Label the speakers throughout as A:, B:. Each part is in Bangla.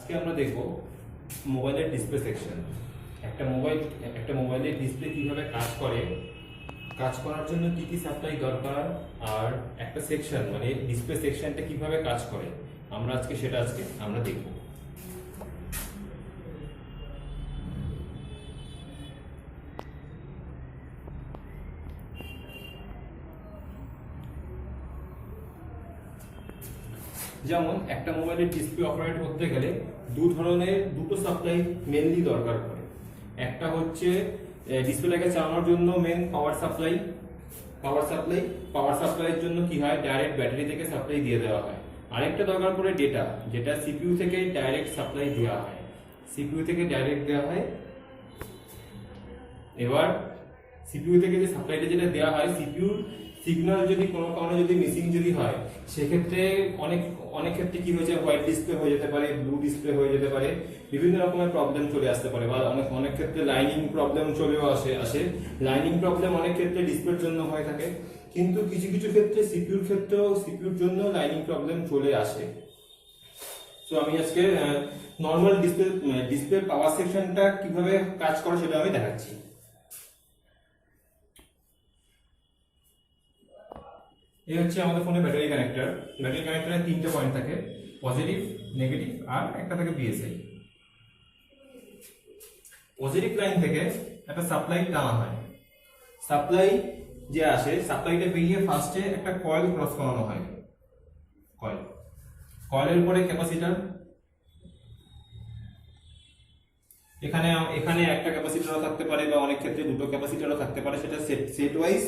A: আজকে আমরা দেখব মোবাইলের ডিসপ্লে সেকশন। একটা মোবাইলের ডিসপ্লে কিভাবে কাজ করে, কাজ করার জন্য কি কি সাপ্লাই দরকার, আর একটা সেকশন মানে ডিসপ্লে সেকশনটা কিভাবে কাজ করে সেটা আজকে আমরা দেখব। যেমন একটা মোবাইলের ডিসপ্লে অপারেট করতে গেলে দুটো সাপ্লাই মেনলি দরকার পড়ে। একটা হচ্ছে ডিসপ্লেটাকে চালানোর জন্য মেন পাওয়ার সাপ্লাইয়ের জন্য কি হয়, ডাইরেক্ট ব্যাটারি থেকে সাপ্লাই দিয়ে দেওয়া হয়। আরেকটা দরকার পড়ে ডেটা, যেটা সিপিইউ থেকে ডাইরেক্ট সাপ্লাই দেওয়া হয়, এবার সিপিইউ থেকে যে সাপ্লাইটা যেটা দেওয়া হয়, সিপিইউ সিগন্যাল যদি কোনো কারণে যদি মিসিং যদি হয়, সেক্ষেত্রে অনেক ক্ষেত্রে কি হয়ে যায়, হোয়াইট ডিসপ্লে হয়ে যেতে পারে, ব্লু ডিসপ্লে হয়ে যেতে পারে, বিভিন্ন রকমের প্রবলেম চলে আসতে পারে। বা অনেক ক্ষেত্রে লাইনিং প্রবলেম চলেও আসে। লাইনিং প্রবলেম অনেক ক্ষেত্রে ডিসপ্লের জন্য হয়ে থাকে, কিন্তু কিছু কিছু ক্ষেত্রে সিপিইউর জন্য লাইনিং প্রবলেম চলে আসে। সো আমি আজকে নর্মাল ডিসপ্লে পাওয়ার সেকশনটা কিভাবে কাজ করে সেটা আমি দেখাচ্ছি। এই হচ্ছে আমাদের ফোনে ব্যাটারি কানেক্টরে তিনটে পয়েন্ট থাকে, পজিটিভ, নেগেটিভ আর একটা থাকে বিএসআই। পজিটিভ লাইন থেকে একটা সাপ্লাই টানা হয়, সাপ্লাই যে আসে, সাপ্লাইটা বেরিয়ে ফার্স্টে একটা কয়েল ক্রস করানো হয়, কয়েলের পরে ক্যাপাসিটর। এখানে একটা ক্যাপাসিটরও থাকতে পারে বা অনেক ক্ষেত্রে দুটো ক্যাপাসিটরও থাকতে পারে, সেটা সেট ওয়াইজ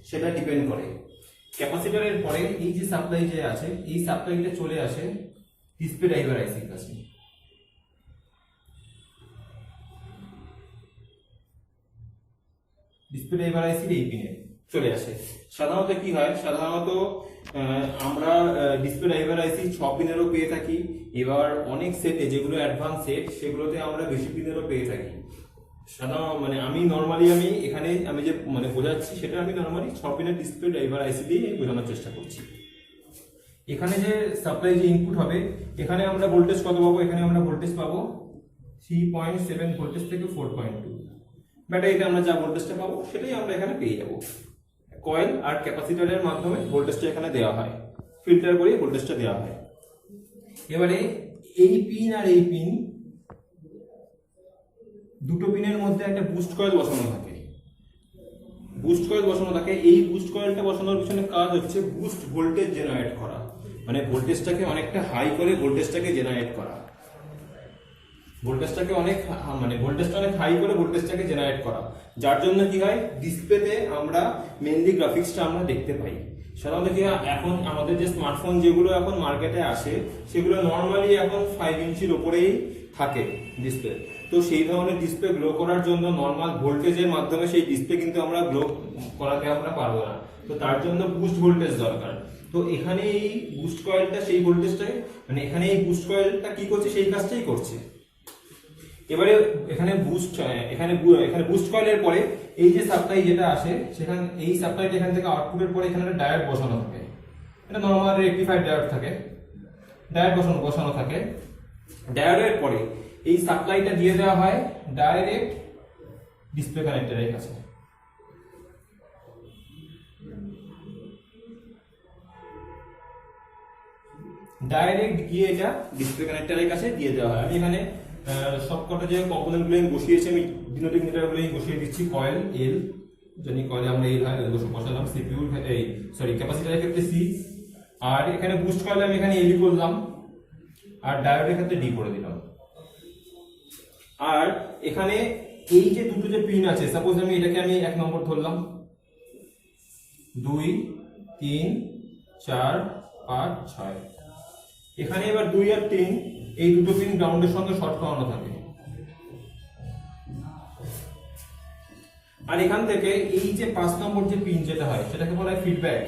A: সেটা ডিপেন্ড করে। ক্যাপাসিটরের পরে এই যে সাপ্লাই যে আছে, এই সাপ্লাইটা চলে আসে ডিসপ্লে ড্রাইভার আইসির কাছে। ডিসপ্লে ড্রাইভার আইসির এই পিনে চলে আসে। সাধারণত কি হয়, আমরা ডিসপ্লে ড্রাইভার আইসি 6 পিনেরও পেয়ে থাকি। এবার অনেক সেটে যেগুলো অ্যাডভান্স সেট, সেগুলোতে আমরা বেশি পিনেরও পেয়ে থাকি। আমি যে বোঝাচ্ছি সেটা আমি নরমালি 6 পিনের ডিসপ্লে ড্রাইভার আইসি দিয়ে বোঝানোর চেষ্টা করছি। এখানে যে সাপ্লাই যে ইনপুট হবে, এখানে আমরা ভোল্টেজ কত পাবো, এখানে আমরা ভোল্টেজ পাবো 3.7 ভোল্টেজ থেকে 4.2। ব্যাটারিতে আমরা যা ভোল্টেজটা পাবো সেটাই আমরা এখানে পেয়ে যাবো। কয়েল আর ক্যাপাসিটরের মাধ্যমে ভোল্টেজটা এখানে দেওয়া হয়, ফিল্টার করে ভোল্টেজটা দেওয়া হয়। এবারে এই পিন আর এই পিন, দুটো পিনের মধ্যে একটা বুস্ট কয়েল বসানো থাকে। এই বুস্ট কয়েলটা বসানোর পিছনে কাজ হচ্ছে বুস্ট ভোল্টেজ জেনারেট করা, মানে ভোল্টেজটাকে অনেকটা হাই করে ভোল্টেজটাকে জেনারেট করা, ভোল্টেজটা অনেক হাই করে ভোল্টেজটাকে জেনারেট করা। যার জন্য কি হয়, ডিসপ্লেতে আমরা মেইনলি গ্রাফিক্সটা আমরা দেখতে পাই। সাধারণত কি হয়, এখন আমাদের যে স্মার্টফোন যেগুলো এখন মার্কেটে আসে, সেগুলো নর্মালি এখন 5 ইঞ্চির উপরেই থাকে ডিসপ্লে। তো সেই ধরনের ডিসপ্লে গ্লো করার জন্য নর্মাল ভোল্টেজের মাধ্যমে সেই ডিসপ্লে কিন্তু আমরা গ্লো করাতে আমরা পারবো না। তো তার জন্য বুস্ট ভোল্টেজ দরকার। তো এখানে এই বুস্ট কয়েলটা সেই ভোল্টেজটাকে এখানে এই বুস্ট কয়েলটা কি করছে, সেই কাজটাই করছে। এবারে এখানে বুস্ট কয়েলের পরে এই যে সাপ্লাই যেটা আসে, এই সাপ্লাইটা এখান থেকে আউটপুটের পরে এখানে একটা ডায়োড বসানো থাকে। এটা নরমাল রেকটিফায়ার ডায়োড বসানো থাকে। ডায়োডের পরে এই সাপ্লাইটা দিয়ে দেওয়া হয় ডাইরেক্ট ডিসপ্লে কানেক্টরের কাছে। ডাইরেক্ট গিয়ে এটা ডিসপ্লে কানেক্টরের কাছে দিয়ে দেওয়া হয়। আমি এখানে সবকটা যে কম্পোনেন্ট গুলো বসিয়েছি, আমি ডিনোটিং মিটারগুলো বসিয়ে দিচ্ছি। কয়েল এল, জানি কয়েলে আমরা এল হয়, বসালাম। সিপিইউ ক্যাপাসিটরের ক্ষেত্রে সি, আর এখানে বুস্ট কয়েলে আমি এখানে এল করলাম, আর ডায়োডের ক্ষেত্রে ডি করে দিলাম। আর এখানে এই যে দুটো যে পিন আছে, সাপোজ আমি 1 নম্বর ধরলাম, 2, 3, 4, 5, 6। এখানে এবার 2 আর 3 এই দুটো পিন গ্রাউন্ডের সঙ্গে শর্ট করানো থাকে। আর এখান থেকে এই যে 5 নম্বর যে পিন যেটা হয়, সেটাকে বলা হয় ফিডব্যাক।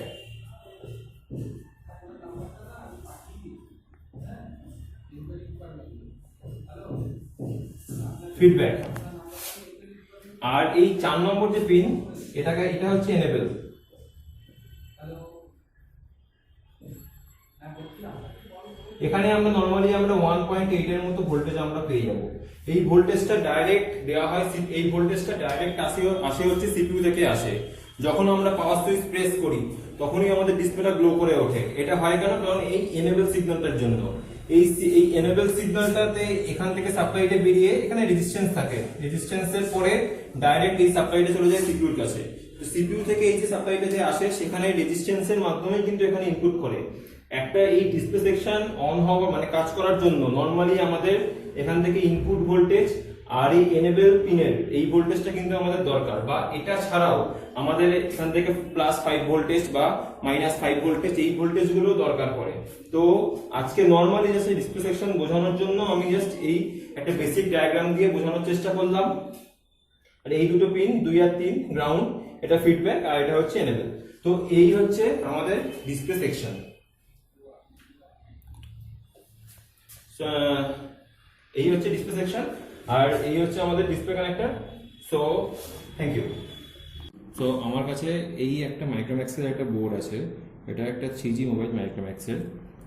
A: আর এই 4 নম্বর যে পিন, এটা হচ্ছে এনেবল। এখানে আমরা নরমালি আমরা 1.8 এর মতো ভোল্টেজ আমরা পেয়ে যাব। এই ভোল্টেজটা ডাইরেক্ট দেওয়া হয়, এই ভোল্টেজটা ডাইরেক্ট আসে হচ্ছে সিপিইউ থেকে আসে। যখন আমরা পাওয়ার সুইচ প্রেস করি তখনই আমাদের ডিসপ্লেটা গ্লো করে ওঠে। এটা হয় কেন? কারণ এই এনেবল সিগন্যালটার জন্য। এই এনেবল সিগন্যালটাতে এখান থেকে সাপ্লাইটা বেরিয়ে এখানে রেজিস্ট্যান্স থাকে, রেজিস্ট্যান্সের পরে ডাইরেক্ট এই সাপ্লাইটা চলে যায় সিপিইউর কাছে। তো সিপিইউ থেকে এই যে সাপ্লাইটা যে আসে সেখানে রেজিস্ট্যান্সের মাধ্যমে কিন্তু এখানে ইনপুট করে। একটা এই ডিসপ্লে সেকশন অন হওয়া মানে কাজ করার জন্য নরমালি আমাদের এখান থেকে ইনপুট ভোল্টেজ আর এই এনেবল পিনের এই ভোল্টেজটা কিন্তু আমাদের দরকার, বা এটা ছাড়াও আমাদের এখান থেকে +5 ভোল্টেজ বা -5 ভোল্টেজ এই ভোল্টেজ গুলো দরকার পড়ে। তো আজকে নরমালি জাস্ট ডিসপ্লে সেকশন বোঝানোর জন্য আমি জাস্ট এই একটা বেসিক ডায়াগ্রাম দিয়ে বোঝানোর চেষ্টা করলাম। আর এই দুটো পিন 2 আর 3 গ্রাউন্ড, এটা ফিডব্যাক আর এটা হচ্ছে এনেবল। তো এই হচ্ছে আমাদের ডিসপ্লে সেকশন। এই হচ্ছে ডিসপ্লে সেকশন আর এই হচ্ছে আমাদের display connector. So thank you. So আমার কাছে এই একটা মাইক্রোম্যাক্সের একটা বোর্ড আছে, এটা একটা 3G মোবাইল মাইক্রোম্যাক্সের।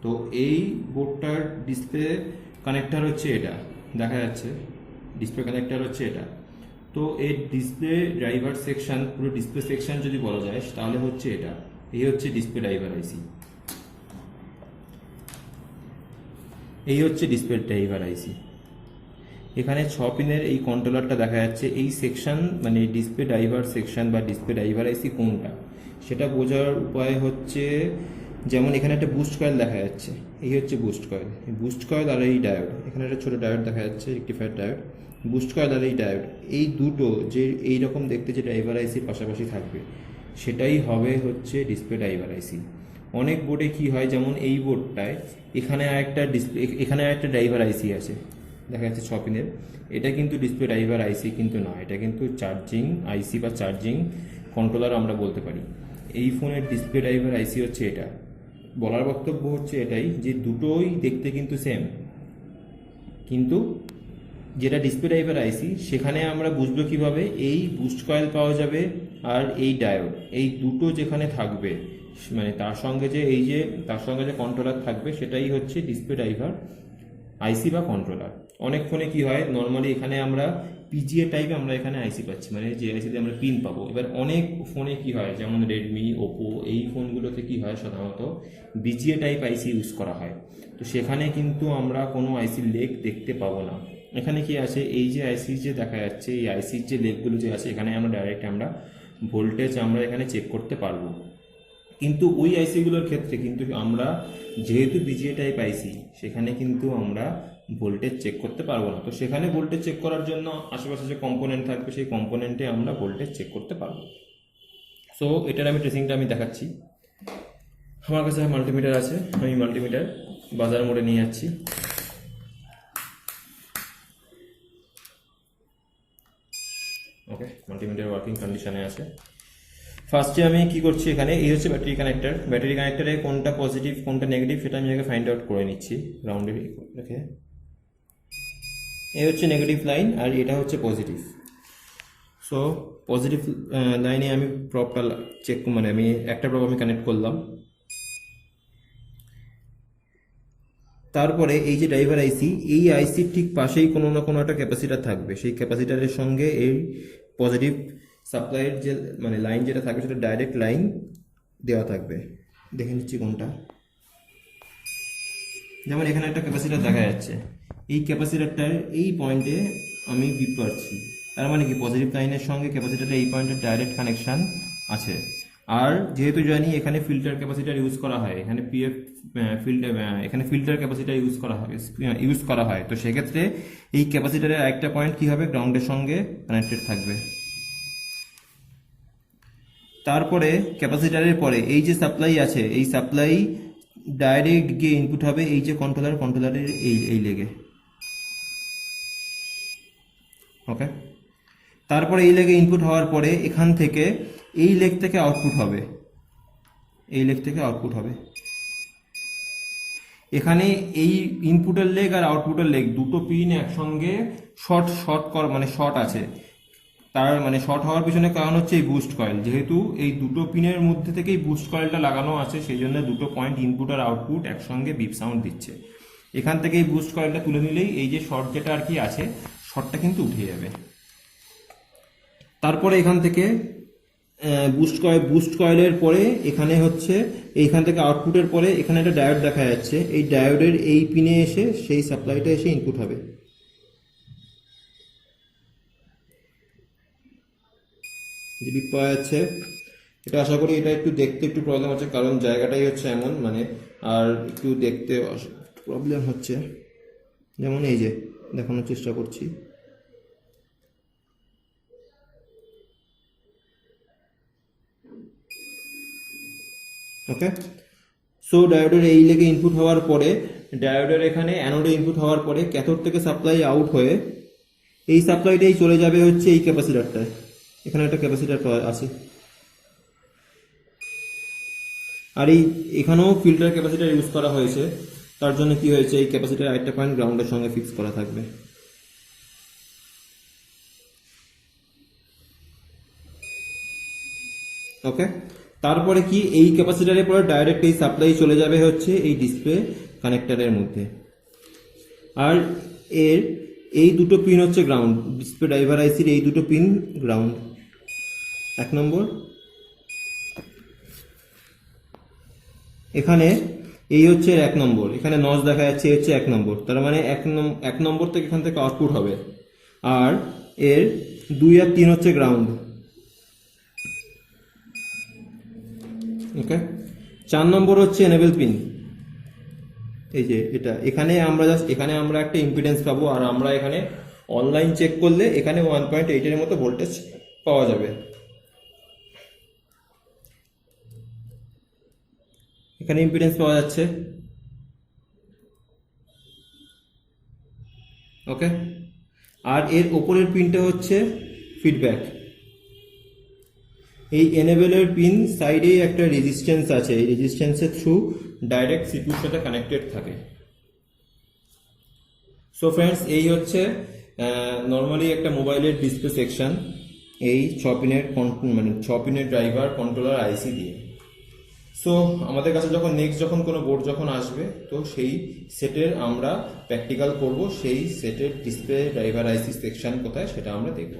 A: তো এই বোর্ডটার ডিসপ্লে কানেক্টর হচ্ছে এটা, দেখা যাচ্ছে ডিসপ্লে কানেক্টর হচ্ছে এটা। তো এই ডিসপ্লে ড্রাইভার সেকশন, পুরো ডিসপ্লে সেকশন যদি বলা যায় তাহলে হচ্ছে এটা, এই হচ্ছে ডিসপ্লে ড্রাইভার আইসি, এই হচ্ছে ডিসপ্লে ড্রাইভার আইসি। এখানে 6 পিনের এই কন্ট্রোলারটা দেখা যাচ্ছে। এই সেকশন মানে ডিসপ্লে ড্রাইভার সেকশন বা ডিসপ্লে ড্রাইভার আইসি কোনটা সেটা বোঝার উপায় হচ্ছে, যেমন এখানে একটা বুস্ট কয়েল দেখা যাচ্ছে, এই হচ্ছে বুস্ট কয়েল। এই বুস্ট কয়েল আর এই ডায়োড, এখানে একটা ছোট ডায়োড দেখা যাচ্ছে, রেকটিফায়ার ডায়োড। বুস্ট কয়েল আর এই ডায়োড, এই দুটো যে এইরকম দেখতে যে ড্রাইভার আইসির পাশাপাশি থাকবে সেটাই হবে হচ্ছে ডিসপ্লে ড্রাইভার আইসি। অনেক বোর্ডে কি হয়, যেমন এই বোর্ডটায় এখানে একটা ডিসপ্লে, এখানে একটা ড্রাইভার আইসি আছে দেখা যাচ্ছে 6 পিনের। এটা কিন্তু ডিসপ্লে ড্রাইভার আইসি কিন্তু না, এটা কিন্তু চার্জিং আইসি বা চার্জিং কন্ট্রোলার আমরা বলতে পারি। এই ফোনের ডিসপ্লে ড্রাইভার আইসি হচ্ছে এটা। বলার বক্তব্য হচ্ছে এটাই যে দুটোই দেখতে কিন্তু সেম, কিন্তু যেটা ডিসপ্লে ড্রাইভার আইসি সেখানে আমরা বুঝবো কিভাবে, এই বুস্ট কয়েল পাওয়া যাবে আর এই ডায়োড, এই দুটো যেখানে থাকবে মানে তার সঙ্গে যে কন্ট্রোলার থাকবে সেটাই হচ্ছে ডিসপ্লে ড্রাইভার আইসি বা কন্ট্রোলার। অনেক ফোনে কি হয়, নর্মালি এখানে আমরা পিজিএ টাইপে আমরা এখানে আইসি পাচ্ছি, মানে যে আইসিতে আমরা পিন পাবো। এবার অনেক ফোনে কি হয়, যেমন রেডমি, ওপো এই ফোনগুলোতে কি হয় সাধারণত বিজিএ টাইপ আইসি ইউজ করা হয়। তো সেখানে কিন্তু আমরা কোনো আইসির লেগ দেখতে পাবো না। এখানে কি আছে, এই যে আইসি যে দেখা যাচ্ছে, এই আইসির যে লেগগুলো যে আছে এখানে আমরা ডাইরেক্ট আমরা ভোল্টেজ আমরা এখানে চেক করতে পারবো। কিন্তু ওই আইসিগুলোর ক্ষেত্রে কিন্তু আমরা যেহেতু বিজিএ টাইপ আইসি সেখানে কিন্তু আমরা ভোল্টেজ চেক করতে পারবো না। তো সেখানে ভোল্টেজ চেক করার জন্য আশেপাশে যে কম্পোনেন্ট থাকবে সেই কম্পোনেন্টে আমরা ভোল্টেজ চেক করতে পারবো। সো এটার আমি ট্রেসিংটা আমি দেখাচ্ছি। আমার কাছে মাল্টিমিটার আছে, আমি মাল্টিমিটার বাজার মোড়ে নিয়ে যাচ্ছি। ওকে, মাল্টিমিটার ওয়ার্কিং কন্ডিশনে আছে। ফার্স্টে আমি কি করছি, এখানে এই হচ্ছে ব্যাটারি কানেক্টর। ব্যাটারি কানেক্টরে কোনটা পজিটিভ কোনটা নেগেটিভ সেটা আমি আগে ফাইন্ড আউট করে নিচ্ছি। গ্রাউন্ডে রেখে এই হচ্ছে নেগেটিভ লাইন আর এটা হচ্ছে পজিটিভ। সো পজিটিভ লাইনে আমি প্রপটা চেক, মানে আমি একটা প্রপ আমি কানেক্ট করলাম। তারপরে এই যে ড্রাইভার আইসি, এই আইসির ঠিক পাশেই কোনো না কোনো একটা ক্যাপাসিটার থাকবে। সেই ক্যাপাসিটারের সঙ্গে এই পজিটিভ সাপ্লাইয়ের যে মানে লাইন যেটা থাকবে সেটা ডাইরেক্ট লাইন দেওয়া থাকবে। দেখে নিচ্ছি কোনটা। যেমন এখানে একটা ক্যাপাসিটার দেখা যাচ্ছে, এই ক্যাপাসিটারটার এই পয়েন্টে আমি বিপ পাচ্ছি, তার মানে কি পজিটিভ লাইনের সঙ্গে ক্যাপাসিটারের এই পয়েন্টের ডাইরেক্ট কানেকশান আছে। আর যেহেতু জানি এখানে ফিল্টার ক্যাপাসিটার ইউজ করা হয়, এখানে পিএফ ফিল্টার, এখানে ফিল্টার ক্যাপাসিটার ইউজ করা হয়, তো সেক্ষেত্রে এই ক্যাপাসিটারের একটা পয়েন্ট কি হবে, গ্রাউন্ডের সঙ্গে কানেক্টেড থাকবে। তারপরে ক্যাপাসিটারের পরে এই যে সাপ্লাই আছে, এই সাপ্লাই ডাইরেক্ট গিয়ে ইনপুট হবে এই যে কন্ট্রোলারের এই লেগে। ওকে, তারপরে এই লেগে ইনপুট হওয়ার পরে এখান থেকে এই লেগ থেকে আউটপুট হবে, এই লেগ থেকে আউটপুট হবে। এখানে এই ইনপুটের লেগ আর আউটপুটের লেগ দুটো পিন একসঙ্গে শর্ট আছে। তার মানে শর্ট হওয়ার পিছনে কারণ হচ্ছে এই বুস্ট কয়েল। যেহেতু এই দুটো পিনের মধ্যে থেকেই বুস্ট কয়েলটা লাগানো আছে সেই জন্য দুটো পয়েন্ট ইনপুট আর আউটপুট একসঙ্গে বিপ সাউন্ড দিচ্ছে। এখান থেকে এই বুস্ট কয়েলটা তুলে নিলেই এই যে শর্ট যেটা আর কি আছে, শর্টটা কিন্তু উঠে যাবে। তারপরে এখান থেকে বুস্ট কয়েলের পরে এখানে হচ্ছে এইখান থেকে আউটপুটের পরে এখানে একটা ডায়োড দেখা যাচ্ছে, এই ডায়োডের এই পিনে এসে সেই সাপ্লাইটা এসে ইনপুট হবে। বিপ পাওয়া যাচ্ছে। এটা আশা করি এটা একটু দেখতে একটু প্রবলেম হচ্ছে, কারণ জায়গাটাই হচ্ছে এমন, মানে আর একটু দেখতে প্রবলেম হচ্ছে। যেমন এই যে দেখানোর চেষ্টা করছি, ওকে। সো ডায়োডের এই লেগে ইনপুট হওয়ার পরে, ডায়োডের এখানে অ্যানোডে ইনপুট হওয়ার পরে ক্যাথোড থেকে সাপ্লাই আউট হয়ে এই সাপ্লাইটাই চলে যাবে হচ্ছে এই ক্যাপাসিটারটায়। এখানে একটা ক্যাপাসিটার আছে, আর এখানেও ফিল্টার ক্যাপাসিটার ইউজ করা হয়েছে। তার জন্য কি হয়েছে, এই ক্যাপাসিটার আরেকটা পয়েন্ট গ্রাউন্ডের সঙ্গে ফিক্স করা থাকবে, ওকে। তারপরে কি এই ক্যাপাসিটারের পরে ডাইরেক্ট এই সাপ্লাই চলে যাবে হচ্ছে এই ডিসপ্লে কানেক্টরের মধ্যে। আর এর এই দুটো পিন হচ্ছে গ্রাউন্ড, ডিসপ্লে ড্রাইভার আইসির এই দুটো পিন গ্রাউন্ড। 1 নম্বর এখানে এই হচ্ছে 1 নম্বর, এখানে নজ দেখা যাচ্ছে হচ্ছে 1 নম্বর, তার মানে 1 নম্বর থেকে এখান থেকে আউটপুট হবে। আর এর 2 আর 3 হচ্ছে গ্রাউন্ড, ওকে। 4 নম্বর হচ্ছে এনেবল পিন, এই যে এটা। এখানে আমরা একটা ইম্পিডেন্স পাবো, আর আমরা এখানে অনলাইন চেক করলে এখানে 1.8 এর মতো ভোল্টেজ পাওয়া যাবে। এখানে ইম্পিডেন্স পাওয়া যাচ্ছে, ওকে। আর এর ওপরের পিনটা হচ্ছে ফিডব্যাক। এই এনেবলের পিন সাইডেই একটা রেজিস্ট্যান্স আছে, এই রেজিস্ট্যান্সের থ্রু ডাইরেক্ট সিপিইউর সাথে কানেক্টেড থাকে। সো ফ্রেন্ডস, এই হচ্ছে নর্মালি একটা মোবাইলের ডিসপ্লে সেকশন, এই 6 পিনের ড্রাইভার কন্ট্রোলার আইসি দিয়ে। সো আমাদের কাছে যখন কোনো বোর্ড যখন আসবে, তো সেই সেটের আমরা প্র্যাকটিক্যাল করব, সেই সেটের ডিসপ্লে ড্রাইভার আইসি সেকশন কোথায় সেটা আমরা দেখব।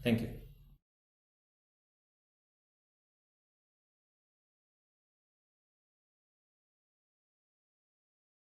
A: Thank you.